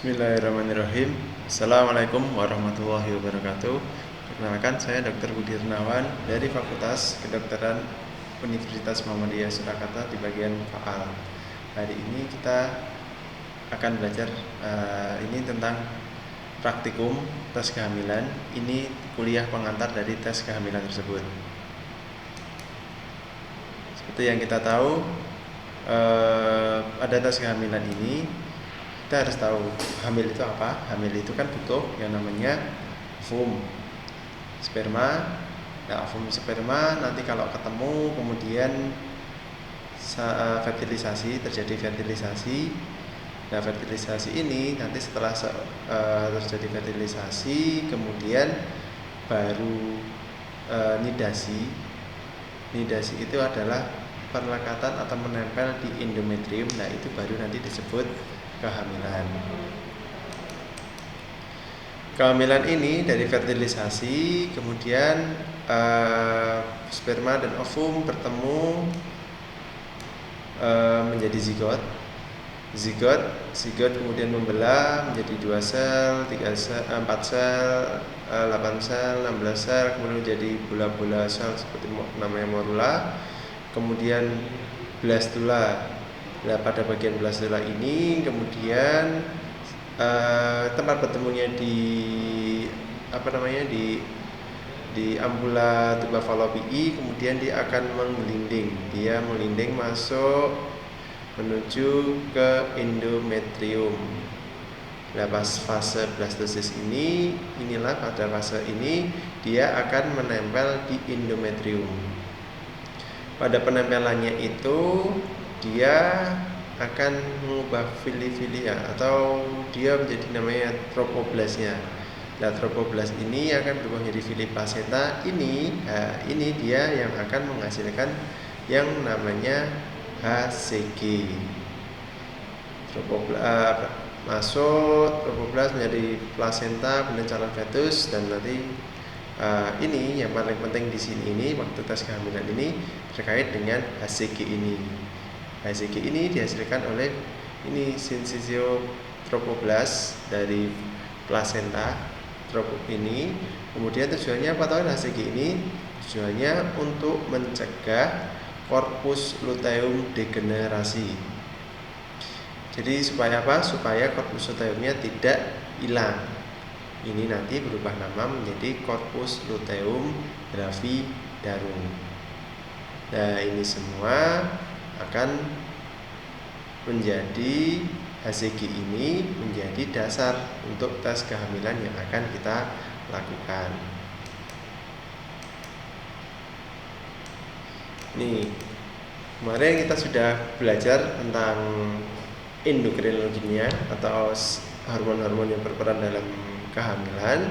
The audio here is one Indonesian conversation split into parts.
Bismillahirrahmanirrahim. Assalamualaikum warahmatullahi wabarakatuh. Perkenalkan, saya Dr. Budi Hernawan dari Fakultas Kedokteran Universitas Muhammadiyah Surakarta di bagian faal. Hari ini kita akan belajar ini tentang praktikum tes kehamilan. Ini kuliah pengantar dari tes kehamilan tersebut. Seperti yang kita tahu, ada tes kehamilan ini. Kita harus tahu hamil itu apa. Hamil itu kan butuh yang namanya ovum sperma. Nah, ovum sperma nanti kalau ketemu kemudian fertilisasi, terjadi fertilisasi. Nah, fertilisasi ini nanti setelah terjadi fertilisasi kemudian baru nidasi. Nidasi itu adalah perlekatan atau menempel di endometrium. Nah, itu baru nanti disebut kehamilan. Kehamilan ini dari fertilisasi, kemudian sperma dan ovum bertemu menjadi zigot. Zigot kemudian membelah menjadi 2 sel, 3 sel, 4 sel, 8 sel, 16 sel, kemudian menjadi bola-bola sel seperti namanya morula. Kemudian blastula. Nah, pada bagian blastula ini kemudian tempat bertemunya di ambula tuba fallopiae, kemudian dia akan menggelinding. Dia melinding masuk menuju ke endometrium. Nah, pas fase blastosis inilah pada fase ini dia akan menempel di endometrium. Pada penempelannya itu dia akan mengubah fili-filia atau dia menjadi namanya tropoblasnya. Nah, tropoblas ini akan berubah menjadi fili placenta. Ini dia yang akan menghasilkan yang namanya HCG. Masuk tropoblas menjadi placenta, kemudian calon fetus, dan nanti ini yang paling penting di sini ini waktu tes kehamilan ini terkait dengan HCG ini. HCG ini dihasilkan oleh sinsisio tropoblas dari placenta ini. Kemudian tujuannya apa tahu HCG ini? Tujuannya untuk mencegah corpus luteum degenerasi. Jadi supaya apa? Supaya corpus luteumnya tidak hilang. Ini nanti berubah nama menjadi corpus luteum gravidarum. Nah, ini semua akan menjadi HCG ini menjadi dasar untuk tes kehamilan yang akan kita lakukan. Nih, kemarin kita sudah belajar tentang endokrinologinya atau hormon-hormon yang berperan dalam kehamilan.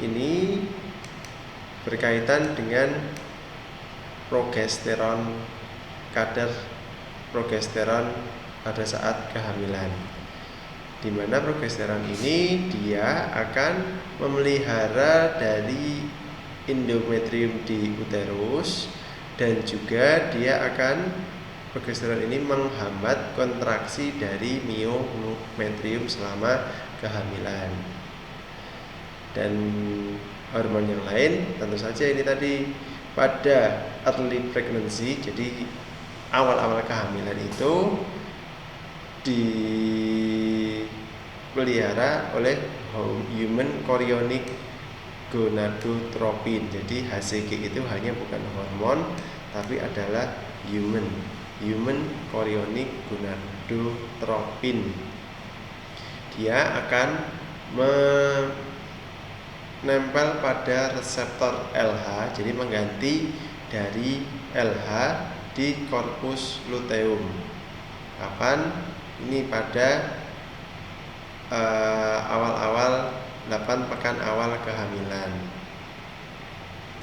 Ini berkaitan dengan progesteron, kadar progesteron pada saat kehamilan, di mana progesteron ini dia akan memelihara dari endometrium di uterus, dan juga progesteron ini menghambat kontraksi dari myometrium selama kehamilan. Dan hormon yang lain tentu saja ini tadi pada early pregnancy, jadi awal-awal kehamilan itu dipelihara oleh human chorionic gonadotropin. Jadi HCG itu hanya bukan hormon tapi adalah human chorionic gonadotropin. Dia akan menempel pada reseptor LH, jadi mengganti dari LH di corpus luteum. Kapan? Ini pada awal-awal 8 pekan awal kehamilan.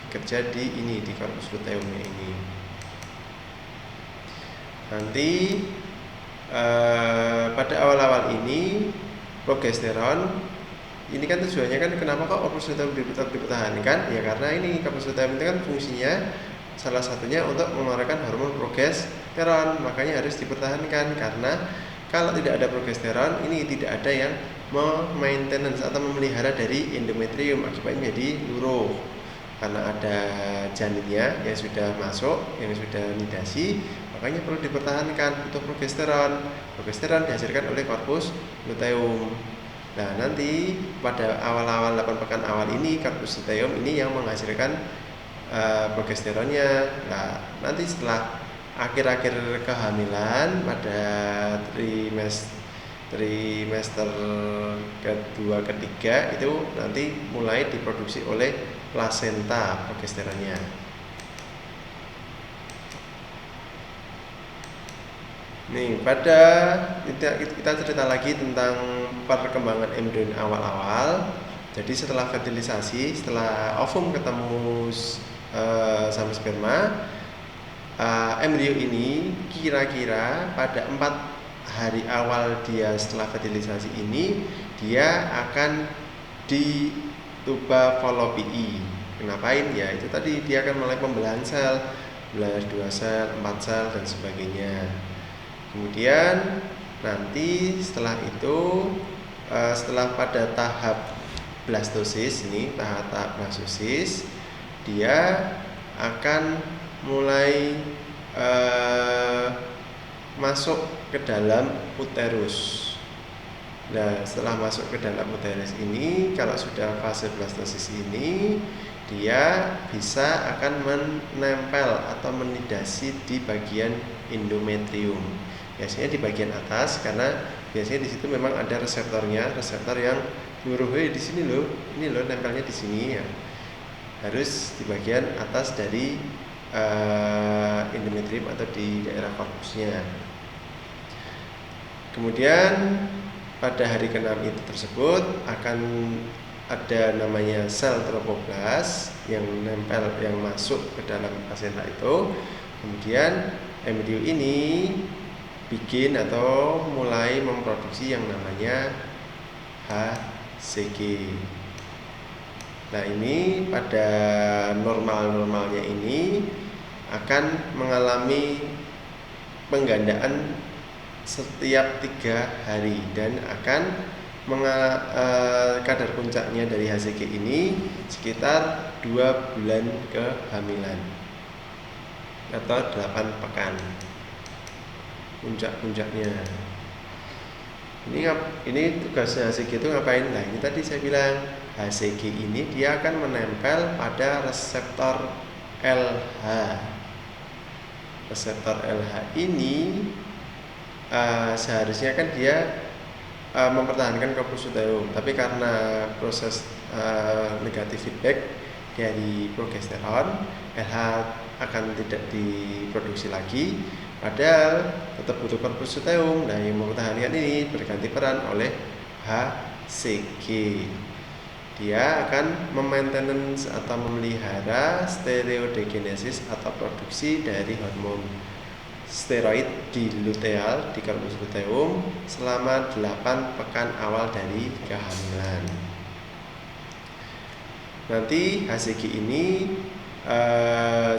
Kerja di corpus luteumnya ini. Nanti pada awal-awal ini progesteron ini kan tujuannya kan kenapa kok corpus luteum dipertahankan? Ya karena ini corpus luteum itu kan fungsinya salah satunya untuk mengeluarkan hormon progesteron, makanya harus dipertahankan. Karena kalau tidak ada progesteron, ini tidak ada yang maintenance atau memelihara dari endometrium, akibatnya jadi luruh. Karena ada janinnya yang sudah masuk, yang sudah nidasi, makanya perlu dipertahankan, butuh progesteron. Progesteron dihasilkan oleh korpus luteum. Nah, nanti pada awal-awal 8 pekan awal ini korpus luteum ini yang menghasilkan progesteronnya. Nah, nanti setelah akhir-akhir kehamilan pada trimester kedua ketiga itu nanti mulai diproduksi oleh plasenta progesteronnya. Nih, kita cerita lagi tentang perkembangan embrion awal-awal. Jadi setelah fertilisasi, setelah ovum ketemu sama sperma, embrio ini kira-kira pada 4 hari awal dia setelah fertilisasi ini, dia akan dituba falopii. Ngapain ya? Itu tadi dia akan mulai pembelahan sel, belah 2 sel, 4 sel dan sebagainya. Kemudian nanti setelah itu, setelah pada tahap blastosis ini, tahap blastosis, dia akan mulai masuk ke dalam uterus. Nah, setelah masuk ke dalam uterus ini, kalau sudah fase blastosis ini, dia bisa akan menempel atau menidasi di bagian endometrium. Biasanya di bagian atas, karena biasanya di situ memang ada reseptornya, reseptor yang nyuruh, di sini loh, ini loh nempelnya di sini ya. Harus di bagian atas dari endometrium atau di daerah korpusnya. Kemudian pada hari ke-6 itu tersebut akan ada namanya sel trofoblast yang nempel, yang masuk ke dalam plasenta itu. Kemudian embrio ini bikin atau mulai memproduksi yang namanya HCG. Nah, ini pada normalnya ini akan mengalami penggandaan setiap 3 hari dan akan kadar puncaknya dari HCG ini sekitar 2 bulan kehamilan atau 8 pekan puncaknya. Ini tugasnya HCG itu ngapain? Nah, ini tadi saya bilang HCG ini dia akan menempel pada reseptor LH. Reseptor LH ini seharusnya kan dia mempertahankan korpus luteum, tapi karena proses negatif feedback dari progesteron, LH akan tidak diproduksi lagi, padahal tetap butuh korpus luteum. Nah, yang mempertahankan ini berganti peran oleh HCG. Dia akan memaintenance atau memelihara steroidogenesis atau produksi dari hormon steroid di luteal, di korpus luteum selama 8 pekan awal dari kehamilan. Nanti HCG ini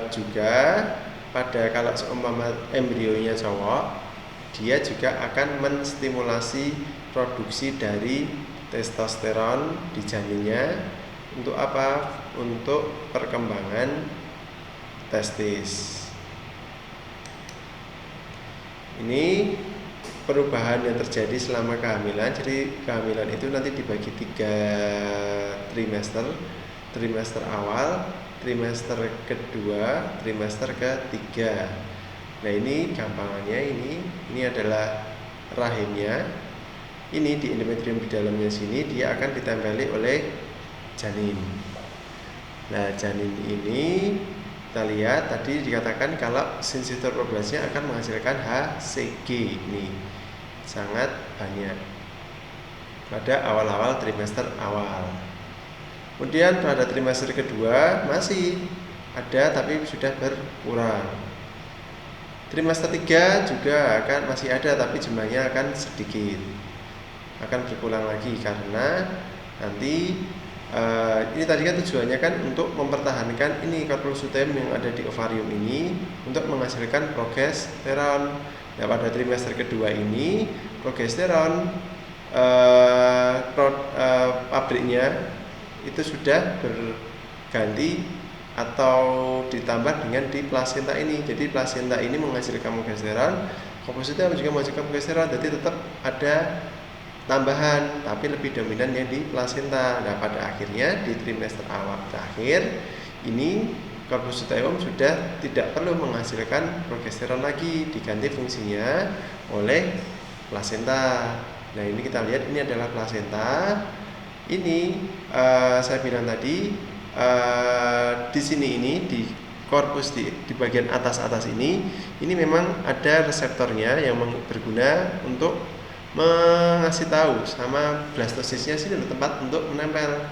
juga pada kalau seumpama embrionya cowok, dia juga akan menstimulasi produksi dari testosteron di janinnya. Untuk apa? Untuk perkembangan testis. Ini perubahan yang terjadi selama kehamilan. Jadi kehamilan itu nanti dibagi 3 trimester. Trimester awal, trimester kedua, trimester ketiga. Nah, ini gampangannya ini adalah rahimnya. Ini di endometrium di dalamnya sini dia akan ditempeli oleh janin. Nah, janin ini kita lihat tadi dikatakan kalau sinsitoplastnya akan menghasilkan HCG ini sangat banyak pada awal-awal trimester awal. Kemudian pada trimester kedua masih ada tapi sudah berkurang. Trimester 3 juga masih ada tapi jumlahnya akan sedikit, akan berkurang lagi karena nanti ini tadi kan tujuannya kan untuk mempertahankan ini korpus luteum yang ada di ovarium ini untuk menghasilkan progesteron. Nah, pada trimester kedua ini progesteron pabriknya itu sudah berganti atau ditambah dengan di plasenta ini. Jadi plasenta ini menghasilkan progesteron, korpuskulum juga menghasilkan progesteron, jadi tetap ada tambahan, tapi lebih dominan yang di plasenta. Nah, pada akhirnya di trimester awal terakhir ini korpus luteum sudah tidak perlu menghasilkan progesteron lagi, diganti fungsinya oleh plasenta. Nah, ini kita lihat ini adalah plasenta. Ini saya bilang tadi di sini ini di korpus di bagian atas ini memang ada reseptornya yang berguna untuk mengasih tahu sama blastosisnya sini ada tempat untuk menempel.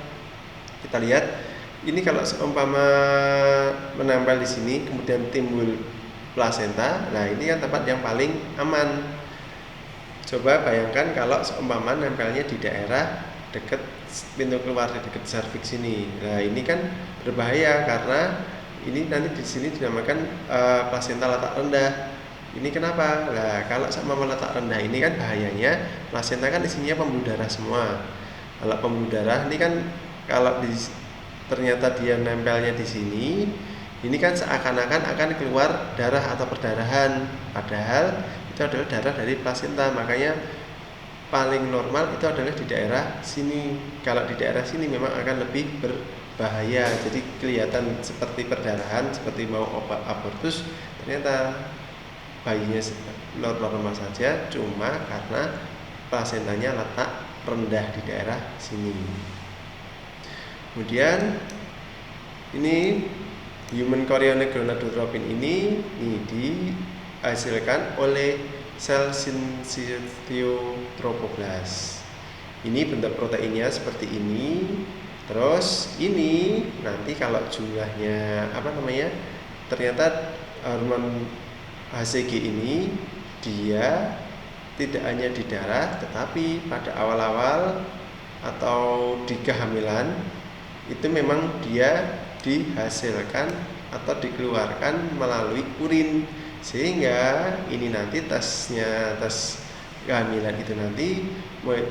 Kita lihat ini kalau seumpama menempel di sini kemudian timbul plasenta, nah ini kan tempat yang paling aman. Coba bayangkan kalau seumpama nempelnya di daerah dekat pintu keluar, di dekat serviks sini. Nah ini kan berbahaya karena ini nanti di sini dinamakan plasenta letak rendah. Ini kenapa? Nah kalau sama letak rendah ini kan bahayanya plasenta kan isinya pembuluh darah semua. Kalau pembuluh darah ini kan kalau ternyata dia nempelnya di sini, ini kan seakan-akan akan keluar darah atau perdarahan. Padahal itu adalah darah dari plasenta, makanya paling normal itu adalah di daerah sini. Kalau di daerah sini memang akan lebih berbahaya. Jadi kelihatan seperti perdarahan, seperti mau abortus, ternyata bayinya normal saja, cuma karena plasentanya letak rendah di daerah sini. Kemudian ini human chorionic gonadotropin ini dihasilkan oleh sel syncytiotropoblast. Ini bentuk proteinnya seperti ini. Terus ini nanti kalau jumlahnya ternyata hormon HCG ini dia tidak hanya di darah, tetapi pada awal-awal atau di kehamilan itu memang dia dihasilkan atau dikeluarkan melalui urin, sehingga ini nanti tes kehamilan itu nanti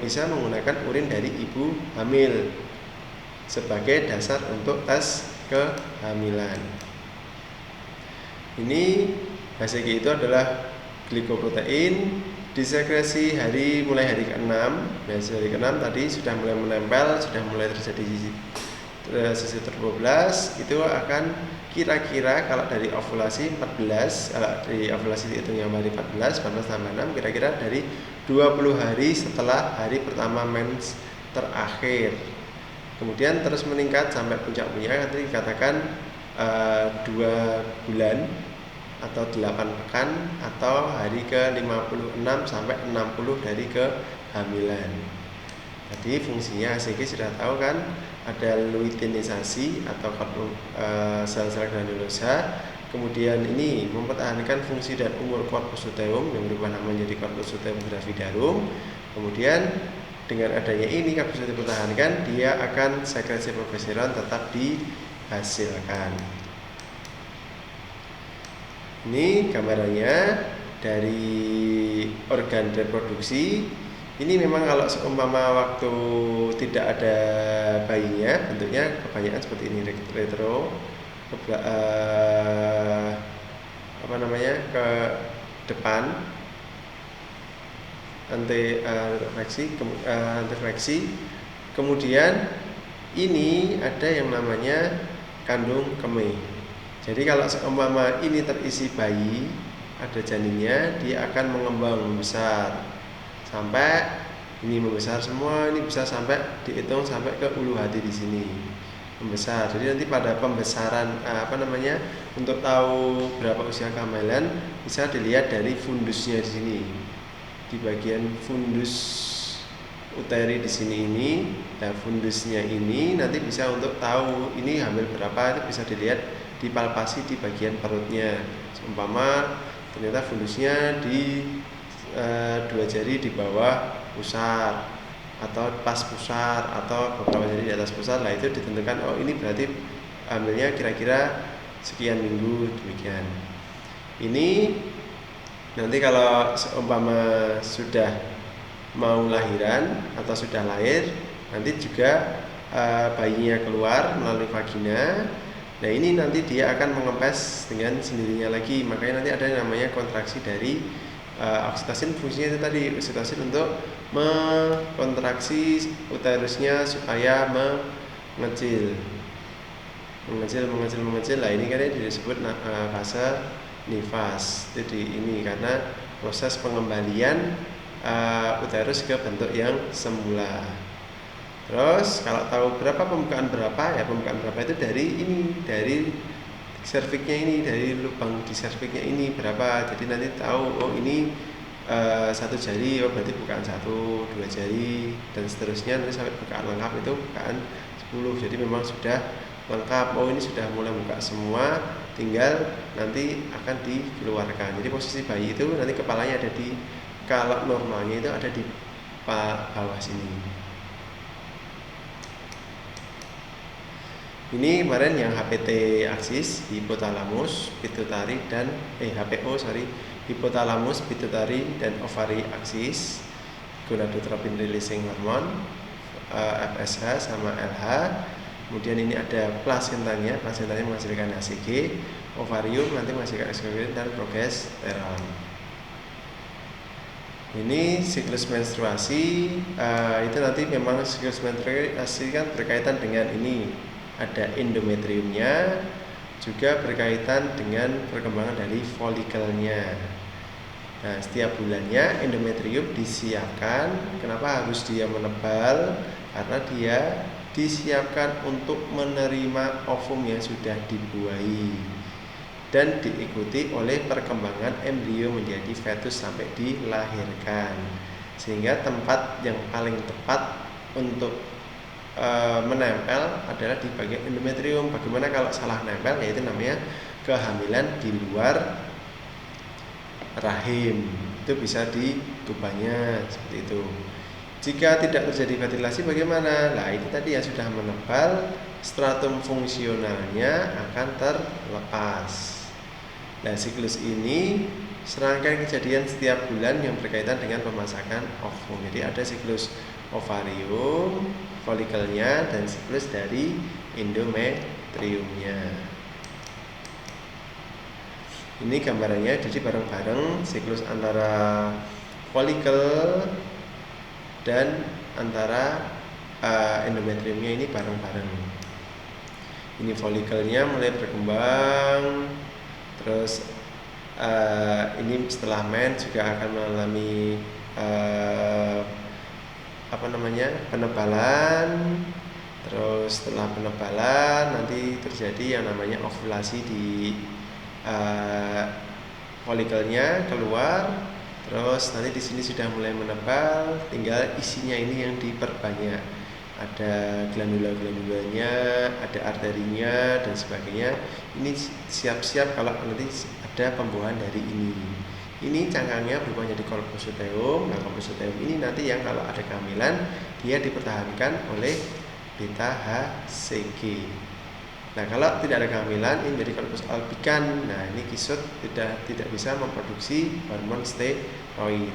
bisa menggunakan urin dari ibu hamil sebagai dasar untuk tes kehamilan. Ini HCG itu adalah glikoprotein disekresi mulai hari ke-6. Hari ke-6 tadi sudah mulai menempel, sudah mulai terjadi syncytiotropoblast. Itu akan kira-kira kalau dari ovulasi 14, kalau dari ovulasi itu yang hari 14 tambah 6, kira-kira dari 20 hari setelah hari pertama mens terakhir. Kemudian terus meningkat sampai puncak-puncaknya nanti dikatakan 2 bulan atau 8 pekan atau hari ke-56 sampai 60 dari kehamilan. Jadi fungsinya HCG sudah tahu kan, ada luiteinisasi atau sel-sel granulosa. Kemudian ini mempertahankan fungsi dan umur korpus luteum yang berubah nama menjadi korpus luteum gravidarum. Kemudian dengan adanya ini korpus luteum dipertahankan, dia akan sekresi progesteron tetap dihasilkan. Ini gambarannya dari organ reproduksi. Ini memang kalau seumpama waktu tidak ada bayinya, bentuknya kebanyakan seperti ini, retro ke depan, antifleksi. Kemudian ini ada yang namanya kandung kemih. Jadi kalau seumpama ini terisi bayi, ada janinnya, dia akan mengembang membesar sampai ini membesar semua. Ini bisa sampai dihitung sampai ke ulu hati di sini membesar. Jadi nanti pada pembesaran untuk tahu berapa usia kehamilan bisa dilihat dari fundusnya di sini, di bagian fundus uteri di sini ini. Nah, fundusnya ini nanti bisa untuk tahu ini hamil berapa, itu bisa dilihat dipalpasi di bagian perutnya. Seumpama ternyata fundusnya di 2 jari di bawah pusar atau pas pusar atau beberapa jari di atas pusar, lah itu ditentukan oh ini berarti hamilnya kira-kira sekian minggu, demikian. Ini nanti kalau seumpama sudah mau lahiran atau sudah lahir, nanti juga bayinya keluar melalui vagina. Nah ini nanti dia akan mengempes dengan sendirinya lagi, makanya nanti ada yang namanya kontraksi dari oksitosin. Fungsinya itu tadi, oksitosin untuk mengkontraksi uterusnya supaya mengecil. Lah ini kan disebut fase nifas. Jadi ini karena proses pengembalian uterus ke bentuk yang semula. Terus kalau tahu pembukaan berapa itu dari serviknya ini, dari lubang di serviknya ini berapa. Jadi nanti tahu, oh ini 1 jari, oh berarti bukaan 1, 2 jari dan seterusnya, nanti sampai bukaan lengkap itu bukaan 10. Jadi memang sudah lengkap, oh ini sudah mulai buka semua, tinggal nanti akan dikeluarkan. Jadi posisi bayi itu nanti kepalanya ada di, kalau normalnya itu ada di bawah sini. Ini kemarin yang HPT aksis, hipotalamus, pituitari dan hipotalamus, pituitari dan ovary aksis, gonadotropin releasing hormone, FSH sama LH. Kemudian ini ada plasentanya menghasilkan HCG, ovarium nanti menghasilkan estrogen dan progesteron. Ini siklus menstruasi, itu nanti memang siklus menstruasi kan berkaitan dengan ini. Ada endometriumnya, juga berkaitan dengan perkembangan dari folikelnya. Nah, setiap bulannya endometrium disiapkan. Kenapa harus dia menebal? Karena dia disiapkan untuk menerima ovum yang sudah dibuahi dan diikuti oleh perkembangan embrio menjadi fetus sampai dilahirkan. Sehingga tempat yang paling tepat untuk menempel adalah di bagian endometrium. Bagaimana kalau salah nempel? Yaitu namanya kehamilan di luar rahim. Itu bisa di tubanya seperti itu. Jika tidak terjadi ventilasi bagaimana? Nah itu tadi yang sudah menebal, stratum fungsionalnya akan terlepas. Nah siklus ini serangkaian kejadian setiap bulan yang berkaitan dengan pemasakan ovum. Jadi ada siklus ovarium, folikelnya, dan siklus dari endometriumnya. Ini gambarannya, jadi bareng-bareng siklus antara folikel dan antara endometriumnya ini bareng-bareng. Ini folikelnya mulai berkembang, terus ini setelah mens juga akan mengalami penebalan. Terus setelah penebalan nanti terjadi yang namanya ovulasi di folikelnya keluar. Terus nanti di sini sudah mulai menebal, tinggal isinya ini yang diperbanyak. Ada glandula-glandulanya, ada arterinya dan sebagainya. Ini siap-siap kalau nanti ada pembuahan dari ini. Ini cangkangnya berubah menjadi corpus luteum. Nah, corpus luteum ini nanti yang kalau ada kehamilan dia dipertahankan oleh beta HCG. Nah, kalau tidak ada kehamilan ini menjadi corpus albicans. Nah, ini kisut tidak bisa memproduksi hormon steroid.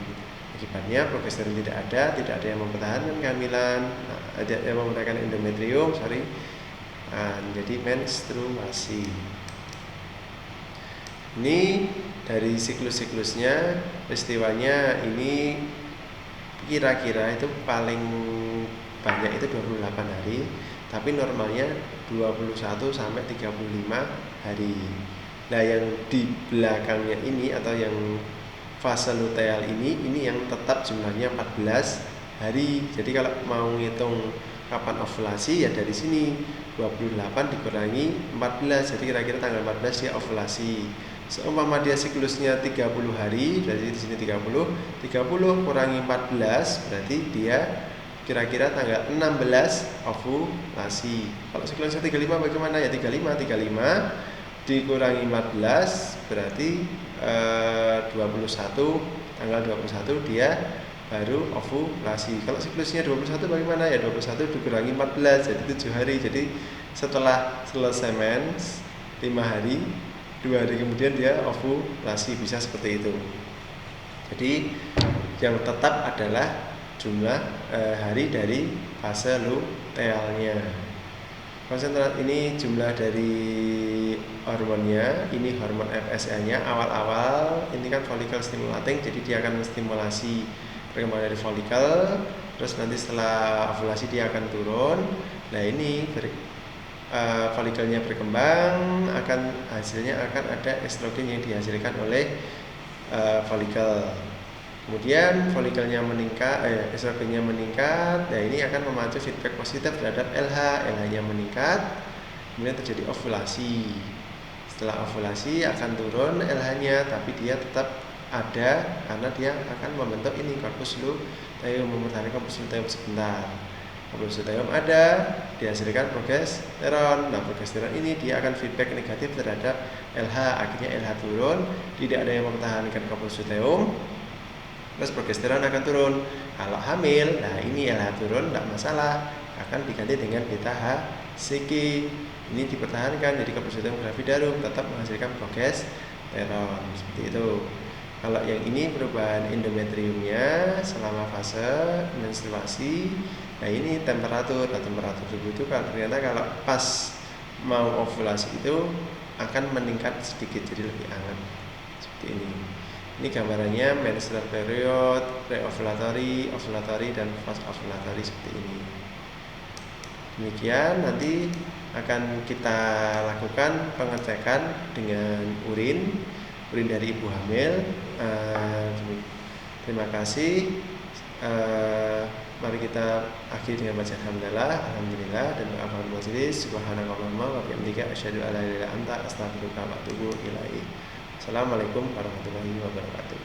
Akibatnya progesteron tidak ada yang mempertahankan kehamilan, tidak yang mempertahankan endometrium, jadi menstruasi. Ini dari siklus-siklusnya, peristiwanya ini kira-kira itu paling banyak itu 28 hari, tapi normalnya 21 sampai 35 hari. Nah, yang di belakangnya ini atau yang fase luteal ini yang tetap jumlahnya 14 hari. Jadi kalau mau ngitung kapan ovulasi ya dari sini 28 dikurangi 14, jadi kira-kira tanggal 14 dia ovulasi. Seumpama dia siklusnya 30 hari, berarti di sini 30 kurangi 14 berarti dia kira-kira tanggal 16 ovulasi. Kalau siklusnya 35 bagaimana? Ya 35 dikurangi 14 berarti 21, tanggal 21 dia baru ovulasi. Kalau siklusnya 21 bagaimana? Ya 21 dikurangi 14 jadi 7 hari. Jadi setelah selesai mens 5 hari, 2 hari kemudian dia ovulasi, bisa seperti itu. Jadi yang tetap adalah jumlah hari dari fase lutealnya. Konsentrat ini jumlah dari hormonnya, ini hormon FSH-nya awal-awal ini kan follicle stimulating, jadi dia akan menstimulasi perkembangan dari follicle, terus nanti setelah ovulasi dia akan turun. Nah ini follicle-nya berkembang, hasilnya akan ada estrogen yang dihasilkan oleh follicle. Kemudian follicle-nya meningkat, estrogennya meningkat. Nah ini akan memacu feedback positif terhadap LH-nya meningkat. Kemudian terjadi ovulasi. Setelah ovulasi akan turun LH-nya, tapi dia tetap ada karena dia akan membentuk ini corpus luteum, mempertahankan corpus luteum sebentar. Corpus luteum ada, dihasilkan progesteron. Nah progesteron ini dia akan feedback negatif terhadap LH, akhirnya LH turun, tidak ada yang mempertahankan corpus luteum. Terus progesteron akan turun. Kalau hamil, nah ini LH turun, tidak masalah, akan diganti dengan beta HCG. Ini dipertahankan, jadi corpus luteum gravidarum tetap menghasilkan progesteron seperti itu. Kalau yang ini perubahan endometriumnya selama fase menstruasi. Nah ini temperatur tubuh itu ternyata kalau pas mau ovulasi itu akan meningkat sedikit, jadi lebih hangat seperti ini. Ini gambarannya menstrual period, pre-ovulatory, ovulatory, dan post-ovulatory seperti ini. Demikian nanti akan kita lakukan pengecekan dengan urin dari ibu hamil. Terima kasih. Mari kita akhiri dengan baca alhamdulillah dan doa majelis. Subhanakallahumma wa bihamdika asyhadu an la ilaha illa anta astaghfiruka wa atubu ilaik. Assalamualaikum warahmatullahi wabarakatuh.